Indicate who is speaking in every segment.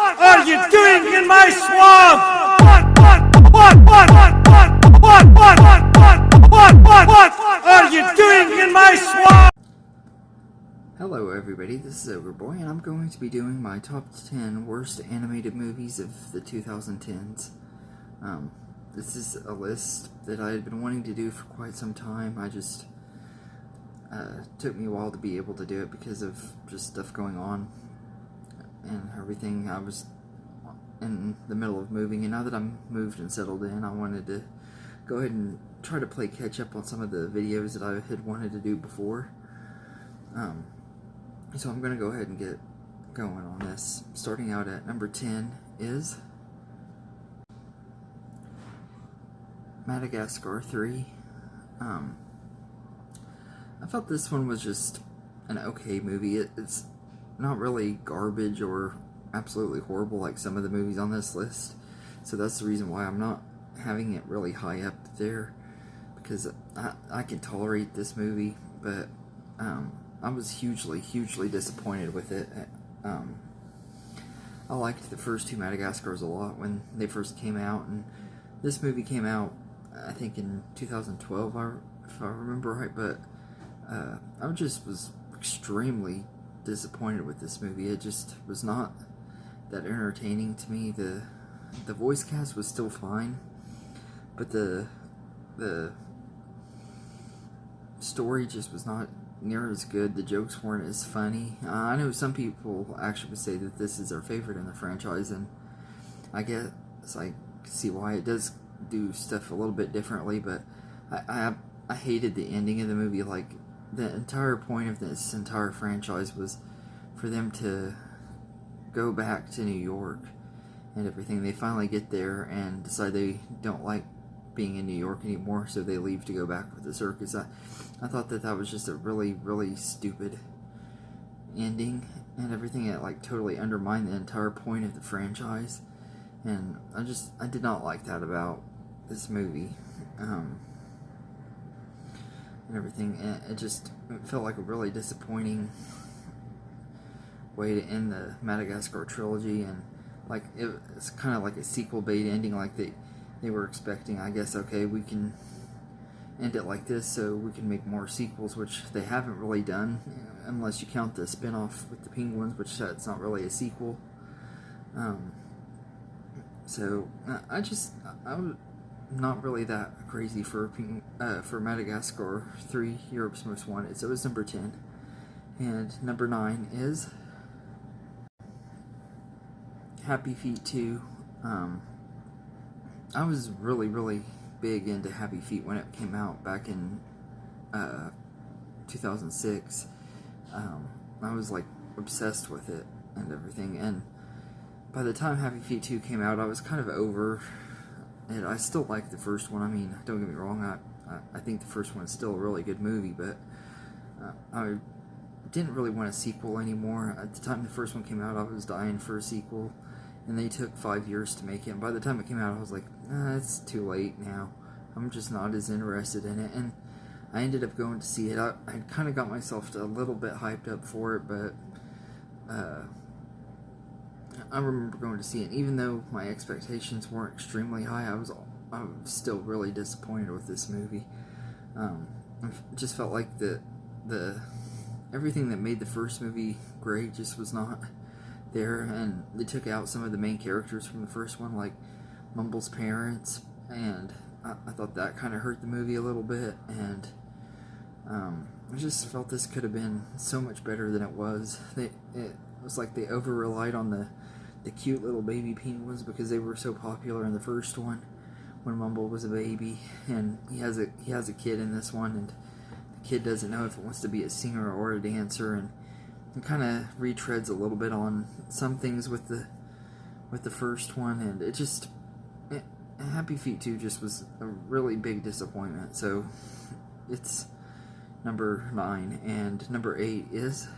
Speaker 1: are you doing in my swamp? What are you doing in my swamp?
Speaker 2: Hello everybody, this is Overboy, and I'm going to be doing my top 10 worst animated movies of the 2010s. This is a list that I had been wanting to do for quite some time. I just, took me a while to be able to do it because of just stuff going on and everything. I was in the middle of moving, and now that I'm moved and settled in, I wanted to go ahead and try to play catch up on some of the videos that I had wanted to do before. So I'm going to go ahead and get going on this. Starting out at number 10 is Madagascar III. I felt this one was just an okay movie. It's not really garbage or absolutely horrible like some of the movies on this list. So that's the reason why I'm not having it really high up there, because I can tolerate this movie, but I was hugely disappointed with it. I liked the first two Madagascars a lot when they first came out, and this movie came out, I think, in 2012, if I remember right, but I just was extremely disappointed with this movie. It just was not that entertaining to me. The voice cast was still fine, but the story just was not near as good. The jokes weren't as funny. I know some people actually would say that this is their favorite in the franchise, and I guess I see why. It does do stuff a little bit differently, but I hated the ending of the movie. Like, the entire point of this entire franchise was for them to go back to New York and everything. They finally get there and decide they don't like being in New York anymore, so they leave to go back with the circus. I thought that was just a really stupid ending and everything. It like totally undermined the entire point of the franchise, and I did not like that about this movie, and everything. And it felt like a really disappointing way to end the Madagascar trilogy, and like it's kind of like a sequel bait ending. Like they were expecting, I guess, okay, we can end it like this so we can make more sequels, which they haven't really done, unless you count the spin-off with the penguins, which that's not really a sequel. So I'm not really that crazy for Madagascar 3, Europe's Most Wanted. So it was number 10. And number 9 is Happy Feet 2. I was really big into Happy Feet when it came out back in 2006. I was like obsessed with it and everything, and by the time Happy Feet 2 came out, I was kind of over it. I still like the first one. I mean, don't get me wrong, I think the first one is still a really good movie, but I didn't really want a sequel anymore. At the time the first one came out, I was dying for a sequel, and they took 5 years to make it, and by the time it came out, I was like, it's too late now. I'm just not as interested in it, and I ended up going to see it. I kind of got myself a little bit hyped up for it, but I remember going to see it, and even though my expectations weren't extremely high, I was still really disappointed with this movie. I just felt like the everything that made the first movie great just was not there, and they took out some of the main characters from the first one, like Mumble's parents, and I thought that kind of hurt the movie a little bit, and I just felt this could have been so much better than it was. It was like they over-relied on the cute little baby penguins because they were so popular in the first one when Mumble was a baby, and he has a kid in this one, and the kid doesn't know if it wants to be a singer or a dancer, and it kind of retreads a little bit on some things with the first one, and Happy Feet 2 just was a really big disappointment. So it's number 9, and number 8 is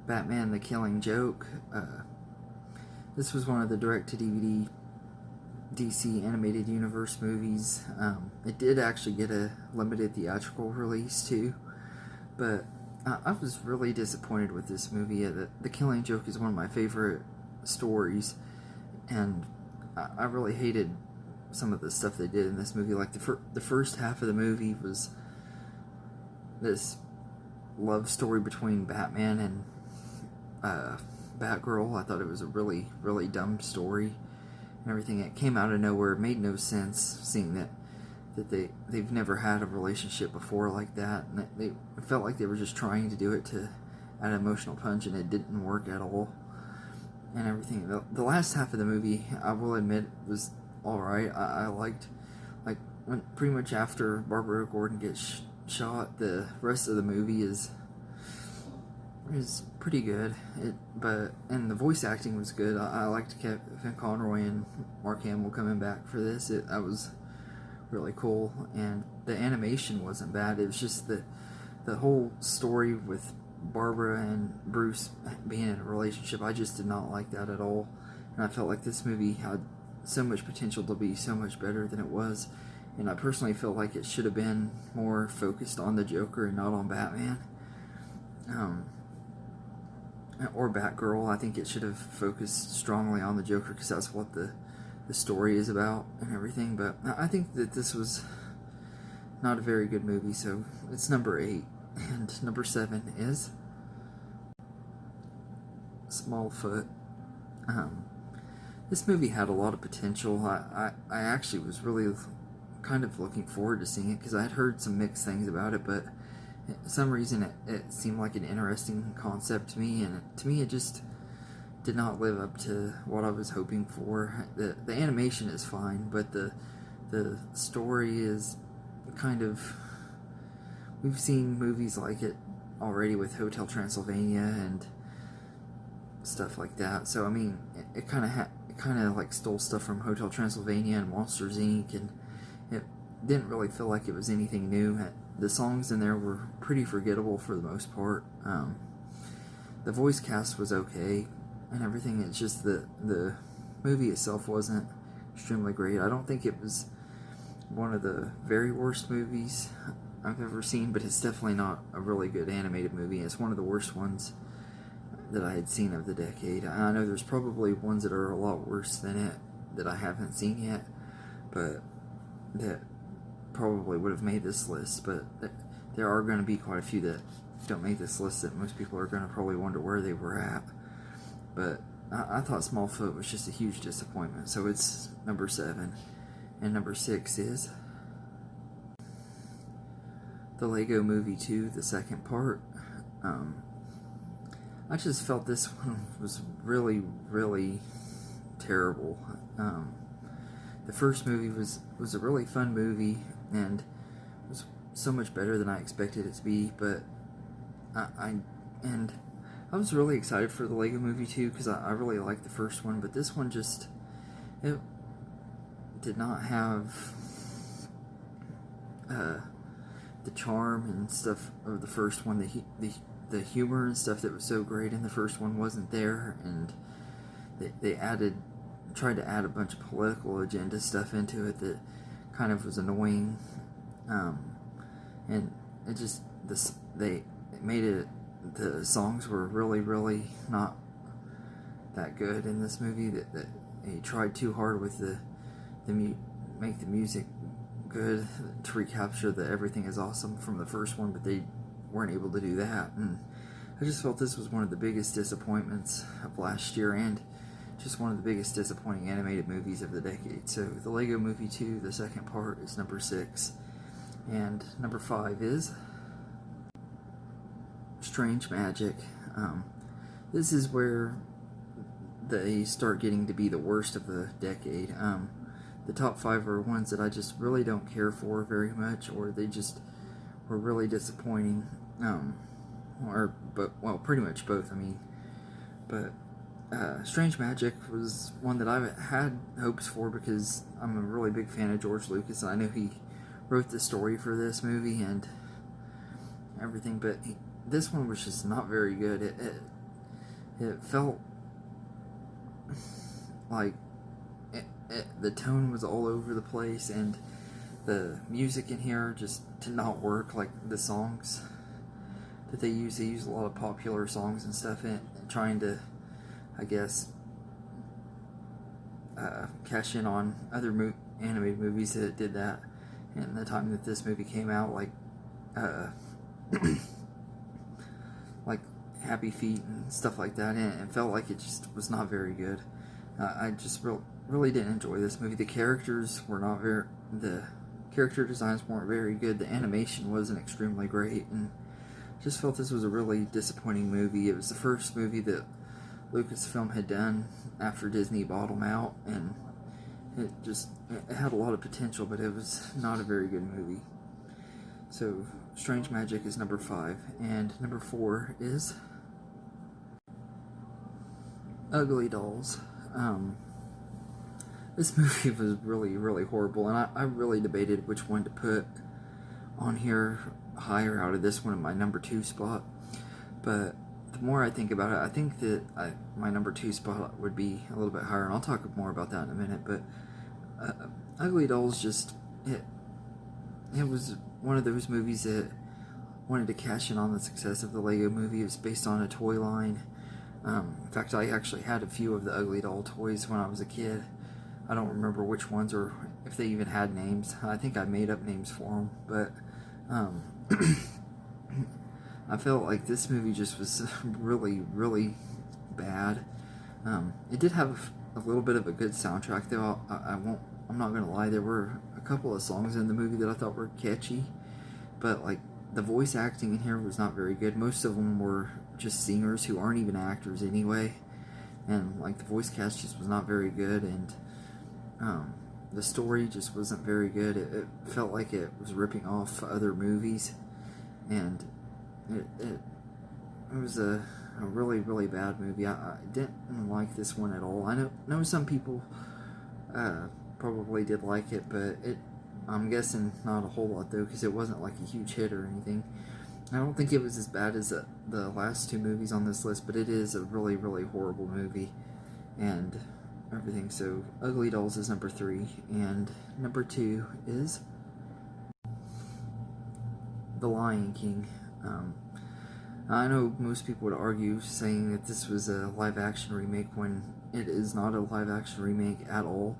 Speaker 2: Batman the Killing Joke. This was one of the direct-to-DVD DC Animated Universe movies. It did actually get a limited theatrical release too, but I was really disappointed with this movie. The Killing Joke is one of my favorite stories, and I really hated some of the stuff they did in this movie. Like the first half of the movie was this love story between Batman and Batgirl. I thought it was a really, really dumb story and everything. It came out of nowhere. It made no sense, seeing that they've never had a relationship before like that, and it felt like they were just trying to do it to add an emotional punch, and it didn't work at all. And everything. The last half of the movie, I will admit, was alright. I liked, like, when pretty much after Barbara Gordon gets shot, the rest of the movie is pretty good. And the voice acting was good. I liked Kevin Conroy and Mark Hamill coming back for this. That was really cool, and the animation wasn't bad. It was just the whole story with Barbara and Bruce being in a relationship. I just did not like that at all, and I felt like this movie had so much potential to be so much better than it was, and I personally feel like it should have been more focused on the Joker and not on Batman, or Batgirl. I think it should have focused strongly on the Joker, because that's what the story is about and everything. But I think that this was not a very good movie, so it's number 8. And number 7 is Smallfoot. This movie had a lot of potential. I actually was really kind of looking forward to seeing it, because I had heard some mixed things about it, but for some reason it seemed like an interesting concept to me, and to me it just did not live up to what I was hoping for. The animation is fine, but the story is kind of... We've seen movies like it already with Hotel Transylvania and stuff like that. So I mean, it kind of like stole stuff from Hotel Transylvania and Monsters Inc. and it didn't really feel like it was anything new. The songs in there were pretty forgettable for the most part. The voice cast was okay and everything. It's just the movie itself wasn't extremely great. I don't think it was one of the very worst movies I've ever seen, but it's definitely not a really good animated movie. It's one of the worst ones that I had seen of the decade. I know there's probably ones that are a lot worse than it that I haven't seen yet, but that probably would have made this list. But there are going to be quite a few that don't make this list that most people are going to probably wonder where they were at. But I thought Smallfoot was just a huge disappointment, so it's number 7. And number 6 is the Lego Movie 2, the second part. I just felt this one was really, really terrible. The first movie was a really fun movie and was so much better than I expected it to be, but I was really excited for the Lego Movie 2 because I really liked the first one, but this one just, it did not have the charm and stuff of the first one. The humor and stuff that was so great in the first one wasn't there, and they tried to add a bunch of political agenda stuff into it that kind of was annoying, and it just they made it. The songs were really, really not that good in this movie. That they tried too hard with make the music good to recapture the everything is awesome from the first one, but they weren't able to do that, and I just felt this was one of the biggest disappointments of last year, and just one of the biggest disappointing animated movies of the decade. So the Lego Movie 2, the second part, is number 6, and number 5 is Strange Magic. This is where they start getting to be the worst of the decade. The top 5 are ones that I just really don't care for very much, or they just were really disappointing. Well, pretty much both, I mean. But Strange Magic was one that I had hopes for because I'm a really big fan of George Lucas, and I know he wrote the story for this movie and everything, but this one was just not very good. It felt like the tone was all over the place, and the music in here just did not work. Like the songs that they use. They use a lot of popular songs and stuff in trying to, I guess, cash in on other animated movies that did that. And the time that this movie came out, like like Happy Feet and stuff like that, and it felt like it just was not very good. I just really didn't enjoy this movie. The characters were not the character designs weren't very good. The animation wasn't extremely great, and just felt this was a really disappointing movie. It was the first movie that Lucasfilm had done after Disney bought them out, and it had a lot of potential, but it was not a very good movie. So Strange Magic is number 5, and number 4 is Ugly Dolls. This movie was really horrible, and I really debated which one to put on here higher out of this one in my number 2 spot. But the more I think about it, I think that my number 2 spot would be a little bit higher, and I'll talk more about that in a minute. But Ugly Dolls it was one of those movies that wanted to cash in on the success of the Lego movie. It was based on a toy line. In fact, I actually had a few of the Ugly Doll toys when I was a kid. I don't remember which ones or if they even had names. I think I made up names for them, but I felt like this movie just was really bad. It did have a little bit of a good soundtrack, though. I'm not gonna lie. There were a couple of songs in the movie that I thought were catchy, but like the voice acting in here was not very good. Most of them were just singers who aren't even actors anyway, and like the voice cast just was not very good, and the story just wasn't very good. It felt like it was ripping off other movies, and it was a really bad movie. I didn't like this one at all. I know some people probably did like it, but I'm guessing not a whole lot, though, because it wasn't like a huge hit or anything. I don't think it was as bad as the last 2 movies on this list, but it is a really horrible movie and everything. So Ugly Dolls is number 3, and number 2 is The Lion King. I know most people would argue saying that this was a live-action remake when it is not a live-action remake at all.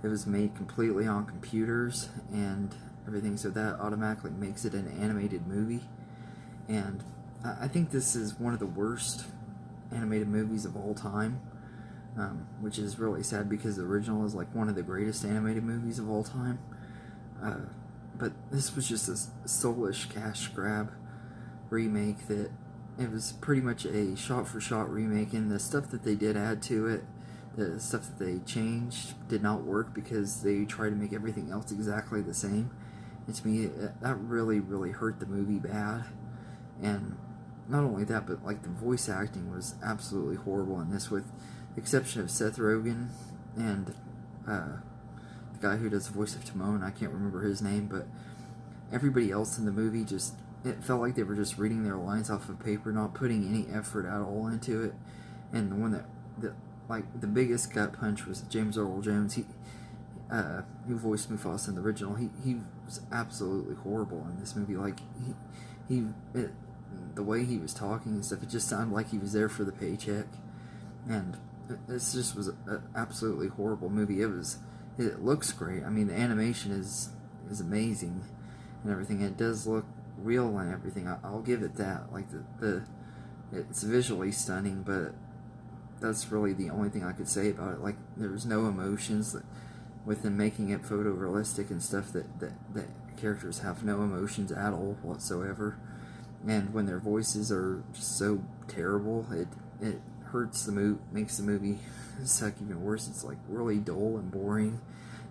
Speaker 2: It was made completely on computers and everything, so that automatically makes it an animated movie. And I think this is one of the worst animated movies of all time, which is really sad because the original is like one of the greatest animated movies of all time. But this was just a soulish cash grab remake that it was pretty much a shot-for-shot remake, and the stuff that they did add to it, the stuff that they changed, did not work because they tried to make everything else exactly the same. And to me, that really hurt the movie bad. And not only that, but like the voice acting was absolutely horrible in this, with the exception of Seth Rogen and the guy who does the voice of Timon. I can't remember his name, but everybody else in the movie it felt like they were just reading their lines off of paper, not putting any effort at all into it. And the one that like the biggest gut punch was James Earl Jones. Who voiced Mufasa in the original. He was absolutely horrible in this movie. Like the way he was talking and stuff, it just sounded like he was there for the paycheck. And this just was an absolutely horrible movie. It looks great. I mean, the animation is amazing and everything. It does look real and everything. I'll give it that. Like it's visually stunning, but that's really the only thing I could say about it. Like, there's no emotions with them making it photorealistic and stuff. That characters have no emotions at all whatsoever, and when their voices are just so terrible, it hurts the mood, makes the movie suck even worse. It's like really dull and boring.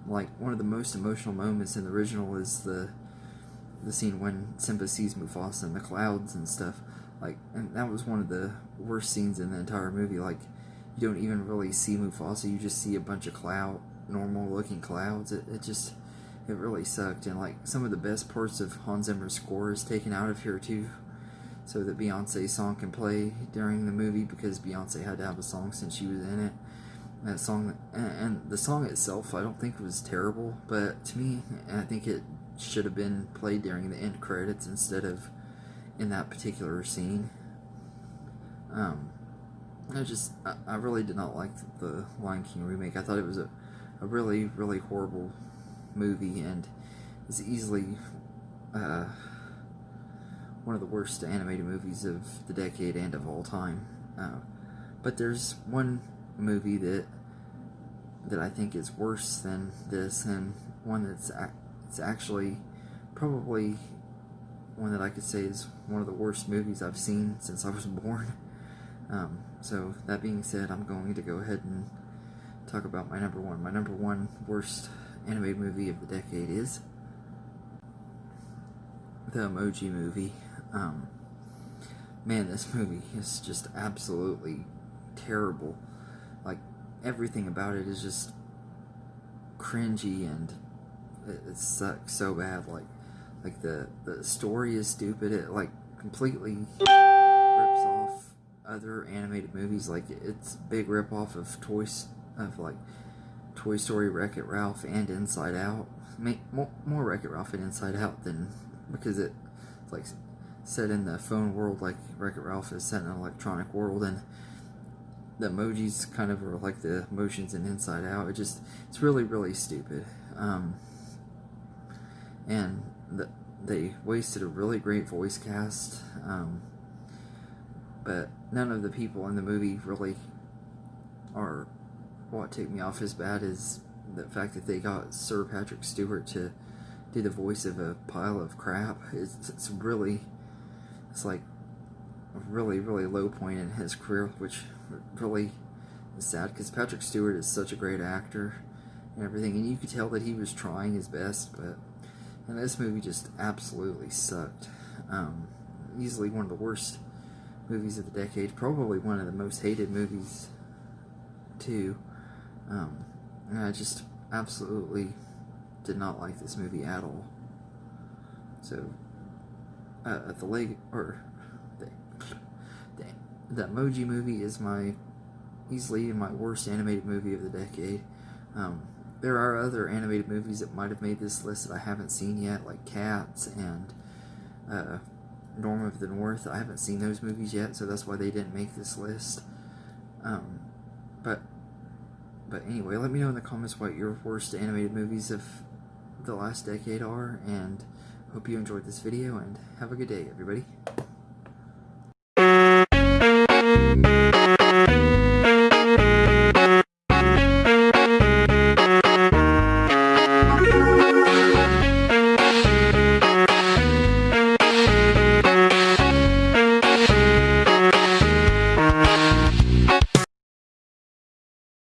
Speaker 2: Like, one of the most emotional moments in the original is the scene when Simba sees Mufasa in the clouds and stuff. Like, and that was one of the worst scenes in the entire movie. Like, you don't even really see Mufasa, you just see a bunch of normal looking clouds. It really sucked. And like, some of the best parts of Hans Zimmer's score is taken out of here too, so that Beyonce's song can play during the movie, because Beyonce had to have a song since she was in it. That song, and the song itself, I don't think was terrible, but to me, I think it should have been played during the end credits instead of in that particular scene. I really did not like the Lion King remake. I thought it was a really, really horrible movie, and is easily one of the worst animated movies of the decade and of all time. But there's one movie that I think is worse than this, and one that's it's actually probably one that I could say is one of the worst movies I've seen since I was born. So that being said, I'm going to go ahead and talk about my number one. My number one worst animated movie of the decade is the Emoji Movie. Man, this movie is just absolutely terrible. Like, everything about it is just cringy, and it sucks so bad. Like the story is stupid. It like completely rips off other animated movies. Like, it's a big ripoff of Toy Story, Wreck-It Ralph, and Inside Out. More Wreck-It Ralph and Inside Out than, because it's like set in the phone world, like Wreck-It Ralph is set in an electronic world, and the emojis kind of are like the emotions in Inside Out. It's really, really stupid. And they wasted a really great voice cast, but none of the people in the movie really are what ticked me off as bad as the fact that they got Sir Patrick Stewart to do the voice of a pile of crap. It's like a really, really low point in his career, which really is sad, because Patrick Stewart is such a great actor and everything, and you could tell that he was trying his best, and this movie just absolutely sucked. Easily one of the worst movies of the decade, probably one of the most hated movies too. And I just absolutely did not like this movie at all. So the Emoji Movie is easily my worst animated movie of the decade. There are other animated movies that might have made this list that I haven't seen yet, like Cats and Norm of the North. I haven't seen those movies yet, so that's why they didn't make this list. But anyway, let me know in the comments what your worst animated movies of the last decade are, and hope you enjoyed this video, and have a good day, everybody.